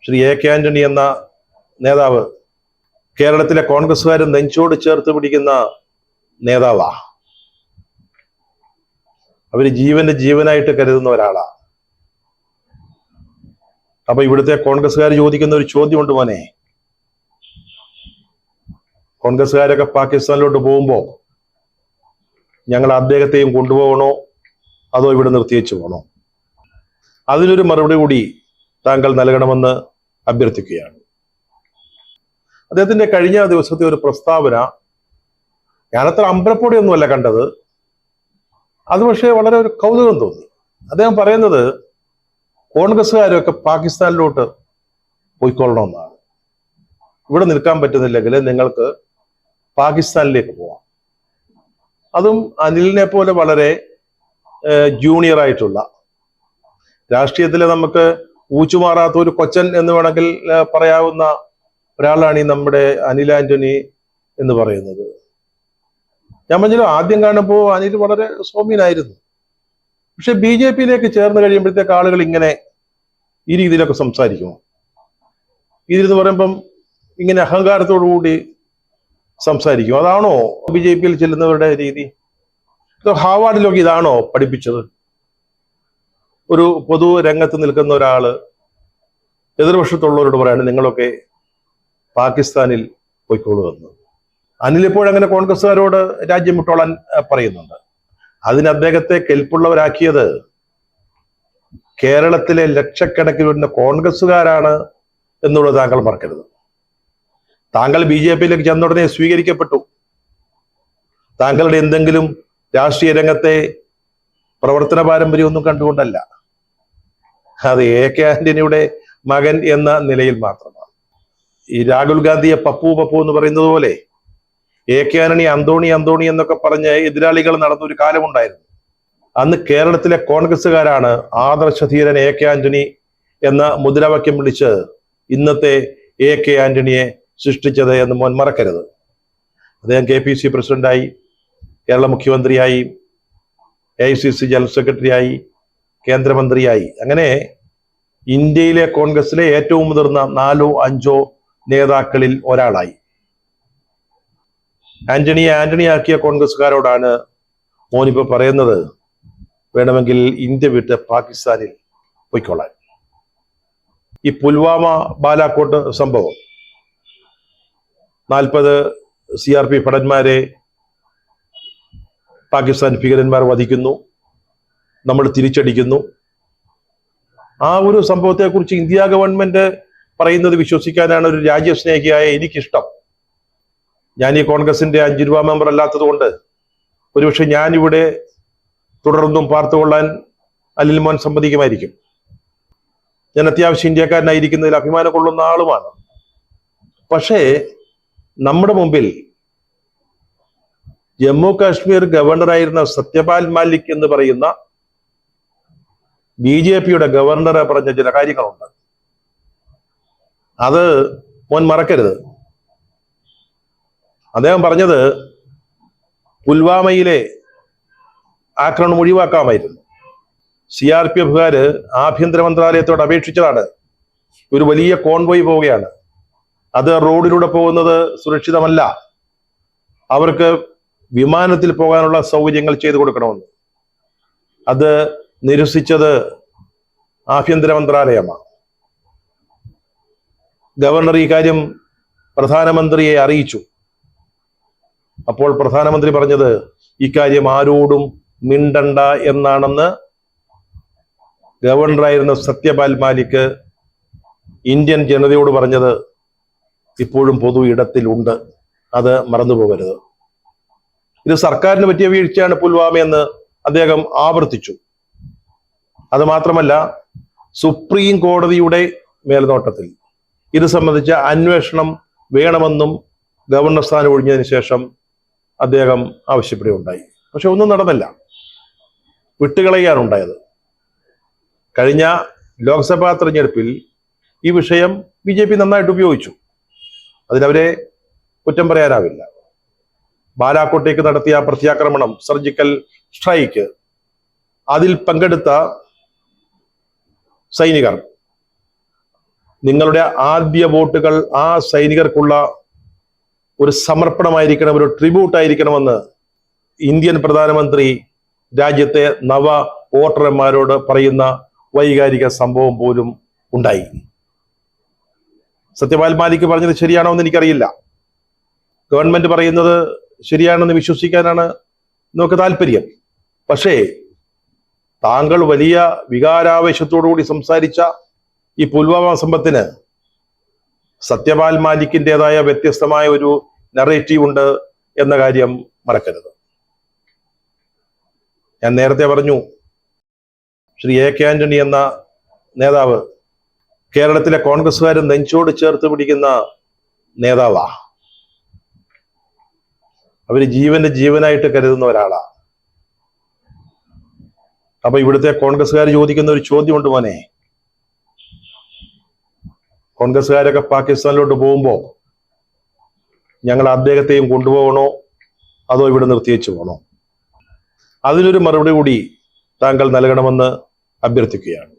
Shri A K Antony എന്ന നേതാവ് കേരളത്തിലെ കോൺഗ്രസ്സുകാരും നെഞ്ചോട് ചേർത്ത് പിടിക്കുന്ന നേതാവാ. അവര് ജീവന്റെ ജീവനായിട്ട് കരുതുന്ന ഒരാളാ. അപ്പൊ ഇവിടുത്തെ കോൺഗ്രസ്സുകാർ ചോദിക്കുന്ന ഒരു ചോദ്യമുണ്ട് മോനെ. കോൺഗ്രസ്സുകാരൊക്കെ പാകിസ്ഥാനിലോട്ട് പോകുമ്പോ ഞങ്ങൾ അദ്ദേഹത്തെയും കൊണ്ടുപോകണോ അതോ ഇവിടെ നിർത്തിവെച്ചു പോകണോ? അതിനൊരു മറുപടി കൂടി താങ്കൾ നൽകണമെന്ന് അഭ്യർത്ഥിക്കുകയാണ്. അദ്ദേഹത്തിന്റെ കഴിഞ്ഞ ദിവസത്തെ ഒരു പ്രസ്താവന ഞാനത്ര അമ്പലപ്പൊടിയൊന്നുമല്ല കണ്ടത്. അത് പക്ഷേ വളരെ ഒരു കൗതുകം തോന്നി. അദ്ദേഹം പറയുന്നത് കോൺഗ്രസ്സുകാരൊക്കെ പാകിസ്ഥാനിലോട്ട് പോയിക്കൊള്ളണമെന്നാണ്. ഇവിടെ നിൽക്കാൻ പറ്റുന്നില്ലെങ്കിൽ നിങ്ങൾക്ക് പാകിസ്ഥാനിലേക്ക് പോവാം. അതും അനിലിനെ പോലെ വളരെ ജൂനിയർ ആയിട്ടുള്ള, രാഷ്ട്രീയത്തിലെ നമുക്ക് ഊച്ചുമാറാത്ത ഒരു കൊച്ചൻ എന്ന് വേണമെങ്കിൽ പറയാവുന്ന ഒരാളാണ് ഈ നമ്മുടെ അനിൽ ആന്റണി എന്ന് പറയുന്നത്. ഞാൻ പറഞ്ഞല്ലോ, ആദ്യം കാണുമ്പോൾ അനിൽ വളരെ സൗമ്യനായിരുന്നു. പക്ഷെ ബി ജെ പിയിലേക്ക് ചേർന്ന് കഴിയുമ്പോഴത്തേക്ക് ആളുകൾ ഇങ്ങനെ ഈ രീതിയിലൊക്കെ സംസാരിക്കുമോ? ഇതിലെന്ന് പറയുമ്പം ഇങ്ങനെ അഹങ്കാരത്തോടു കൂടി സംസാരിക്കും. അതാണോ ബി ജെ പിയിൽ ചെല്ലുന്നവരുടെ രീതി? ഹാർവാർഡിലൊക്കെ ഇതാണോ പഠിപ്പിച്ചത്? ഒരു പൊതു രംഗത്ത് നിൽക്കുന്ന ഒരാള് എതിർപക്ഷത്തുള്ളവരോട് പറയാണ് നിങ്ങളൊക്കെ പാകിസ്ഥാനിൽ പോയിക്കൊള്ളുമെന്ന്. അനിൽ ഇപ്പോഴങ്ങനെ കോൺഗ്രസ്സുകാരോട് രാജ്യം വിട്ടോളാൻ പറയുന്നുണ്ട്. അതിന് അദ്ദേഹത്തെ കെൽപ്പുള്ളവരാക്കിയത് കേരളത്തിലെ ലക്ഷക്കണക്കിന് വരുന്ന കോൺഗ്രസ്സുകാരാണ് എന്നുള്ളത് താങ്കൾ മറക്കരുത്. താങ്കൾ ബി ജെ പിയിലേക്ക് ചെന്നുടനെ സ്വീകരിക്കപ്പെട്ടു. താങ്കളുടെ എന്തെങ്കിലും രാഷ്ട്രീയ രംഗത്തെ പ്രവർത്തന പാരമ്പര്യമൊന്നും കണ്ടുകൊണ്ടല്ല. അത് എ കെ ആന്റണിയുടെ മകൻ എന്ന നിലയിൽ മാത്രമാണ്. ഈ രാഹുൽ ഗാന്ധിയെ പപ്പു പപ്പു എന്ന് പറയുന്നത് പോലെ എ കെ ആന്റണി അന്തോണി അന്തോണി എന്നൊക്കെ പറഞ്ഞ് എതിരാളികൾ നടന്ന ഒരു കാലമുണ്ടായിരുന്നു. അന്ന് കേരളത്തിലെ കോൺഗ്രസ്സുകാരാണ് ആദർശധീരൻ എ കെ ആന്റണി എന്ന മുദ്രാവാക്യം വിളിച്ച് ഇന്നത്തെ എ കെ ആന്റണിയെ സൃഷ്ടിച്ചത് എന്ന് മോൻ മറക്കരുത്. അദ്ദേഹം KPC പ്രസിഡന്റായി, കേരള മുഖ്യമന്ത്രിയായി, AICC ജനറൽ സെക്രട്ടറിയായി, കേന്ദ്രമന്ത്രിയായി, അങ്ങനെ ഇന്ത്യയിലെ കോൺഗ്രസിലെ ഏറ്റവും മുതിർന്ന 4 or 5 നേതാക്കളിൽ ഒരാളായി. ആന്റണിയെ ആന്റണിയാക്കിയ കോൺഗ്രസ്സുകാരോടാണ് മോനിപ്പോ പറയുന്നത് വേണമെങ്കിൽ ഇന്ത്യ വിട്ട് പാകിസ്ഥാനിൽ പോയിക്കൊള്ളാൻ. ഈ പുൽവാമ ബാലാക്കോട്ട് സംഭവം, 40 CRP ഭടന്മാരെ പാകിസ്ഥാൻ ഭീകരന്മാർ വധിക്കുന്നു, നമ്മൾ തിരിച്ചടിക്കുന്നു. ആ ഒരു സംഭവത്തെക്കുറിച്ച് ഇന്ത്യ ഗവൺമെന്റ് പറയുന്നത് വിശ്വസിക്കാനാണ് ഒരു രാജ്യസ്നേഹിയായ എനിക്കിഷ്ടം. ഞാൻ ഈ കോൺഗ്രസിന്റെ 5 രൂപ മെമ്പർ അല്ലാത്തത് കൊണ്ട് ഒരുപക്ഷെ ഞാനിവിടെ തുടർന്നും പാർത്തുകൊള്ളാൻ അനിൽ മോൻ സമ്മതിക്കുമായിരിക്കും. ഞാൻ അത്യാവശ്യം ഇന്ത്യക്കാരനായിരിക്കുന്നതിൽ അഭിമാനം കൊള്ളുന്ന ആളുമാണ്. പക്ഷേ നമ്മുടെ മുമ്പിൽ ജമ്മു കാശ്മീർ ഗവർണറായിരുന്ന സത്യപാൽ മാലിക് എന്ന് പറയുന്ന BJPയുടെ ഗവർണറെ പറഞ്ഞ ചില കാര്യങ്ങളുണ്ട്. അത് മോൻ മറക്കരുത്. അദ്ദേഹം പറഞ്ഞത് പുൽവാമയിലെ ആക്രമണം ഒഴിവാക്കാമായിരുന്നു. CRPFകാര് ആഭ്യന്തര മന്ത്രാലയത്തോട് അപേക്ഷിച്ചതാണ്. ഒരു വലിയ കോൺവോയ് പോവുകയാണ്, അത് റോഡിലൂടെ പോകുന്നത് സുരക്ഷിതമല്ല, അവർക്ക് വിമാനത്തിൽ പോകാനുള്ള സൗകര്യങ്ങൾ ചെയ്തു കൊടുക്കണമെന്ന്. അത് നിരസിച്ചത് ആഭ്യന്തര മന്ത്രാലയമാണ്. ഗവർണർ ഈ കാര്യം പ്രധാനമന്ത്രിയെ അറിയിച്ചു. അപ്പോൾ പ്രധാനമന്ത്രി പറഞ്ഞത് ഇക്കാര്യം ആരോടും മിണ്ടണ്ട എന്നാണെന്ന് ഗവർണറായിരുന്ന സത്യപാൽ മാലിക് ഇന്ത്യൻ ജനതയോട് പറഞ്ഞത് ഇപ്പോഴും പൊതു ഇടത്തിലുണ്ട്. അത് മറന്നുപോകരുത്. ഇത് സർക്കാരിന് പറ്റിയ വീഴ്ചയാണ് പുൽവാമ എന്ന് അദ്ദേഹം ആവർത്തിച്ചു. അത് മാത്രമല്ല, സുപ്രീം കോടതിയുടെ മേൽനോട്ടത്തിൽ ഇത് സംബന്ധിച്ച അന്വേഷണം വേണമെന്നും ഗവർണർ സ്ഥാനം ഒഴിഞ്ഞതിന് ശേഷം അദ്ദേഹം ആവശ്യപ്പെടുകയുണ്ടായി. പക്ഷെ ഒന്നും നടന്നില്ല, വിട്ടുകളയാണ് ഉണ്ടായത്. കഴിഞ്ഞ ലോക്സഭാ തെരഞ്ഞെടുപ്പിൽ ഈ വിഷയം BJP നന്നായിട്ട് ഉപയോഗിച്ചു. അതിനവരെ കുറ്റം പറയാനാവില്ല. ബാലാക്കോട്ടേക്ക് നടത്തിയ പ്രത്യാക്രമണം, സർജിക്കൽ സ്ട്രൈക്ക്, അതിൽ പങ്കെടുത്ത സൈനികർ നിങ്ങളുടെ ആദ്യ വോട്ടുകൾ ആ സൈനികർക്കുള്ള ഒരു സമർപ്പണമായിരിക്കണം, ഒരു ട്രിബ്യൂട്ട് ആയിരിക്കണമെന്ന് ഇന്ത്യൻ പ്രധാനമന്ത്രി രാജ്യത്തെ നവ വോട്ടർമാരോട് പറയുന്ന വൈകാരിക സംഭവം പോലും ഉണ്ടായി. സത്യപാൽ മാലിക് പറഞ്ഞത് ശരിയാണോ എന്ന് എനിക്കറിയില്ല. ഗവൺമെന്റ് പറയുന്നത് ശരിയാണെന്ന് വിശ്വസിക്കാനാണ് നമുക്ക് താല്പര്യം. പക്ഷേ താങ്കൾ വലിയ വികാരാവേശത്തോടുകൂടി സംസാരിച്ച ഈ പുൽവാമ സംഭവത്തിന് സത്യപാൽ മാലിക്കിൻ്റെതായ വ്യത്യസ്തമായ ഒരു നറേറ്റീവ് ഉണ്ട് എന്ന കാര്യം മറക്കരുത്. ഞാൻ നേരത്തെ പറഞ്ഞു, ശ്രീ എ കെ ആന്റണി എന്ന നേതാവ് കേരളത്തിലെ കോൺഗ്രസ്സുകാരൻ നെഞ്ചോട് ചേർത്ത് പിടിക്കുന്ന നേതാവാ. അവര് ജീവനായിട്ട് കരുതുന്ന ഒരാളാ. അപ്പൊ ഇവിടുത്തെ കോൺഗ്രസ്സുകാർ ചോദിക്കുന്ന ഒരു ചോദ്യമുണ്ട്, മോനെ, കോൺഗ്രസ്സുകാരൊക്കെ പാകിസ്ഥാനിലോട്ട് പോകുമ്പോ ഞങ്ങൾ അദ്ദേഹത്തെയും കൊണ്ടുപോകണോ അതോ ഇവിടെ നിർത്തിവെച്ച് പോകണോ? അതിനൊരു മറുപടി കൂടി താങ്കൾ നൽകണമെന്ന് അഭ്യർത്ഥിക്കുകയാണ്.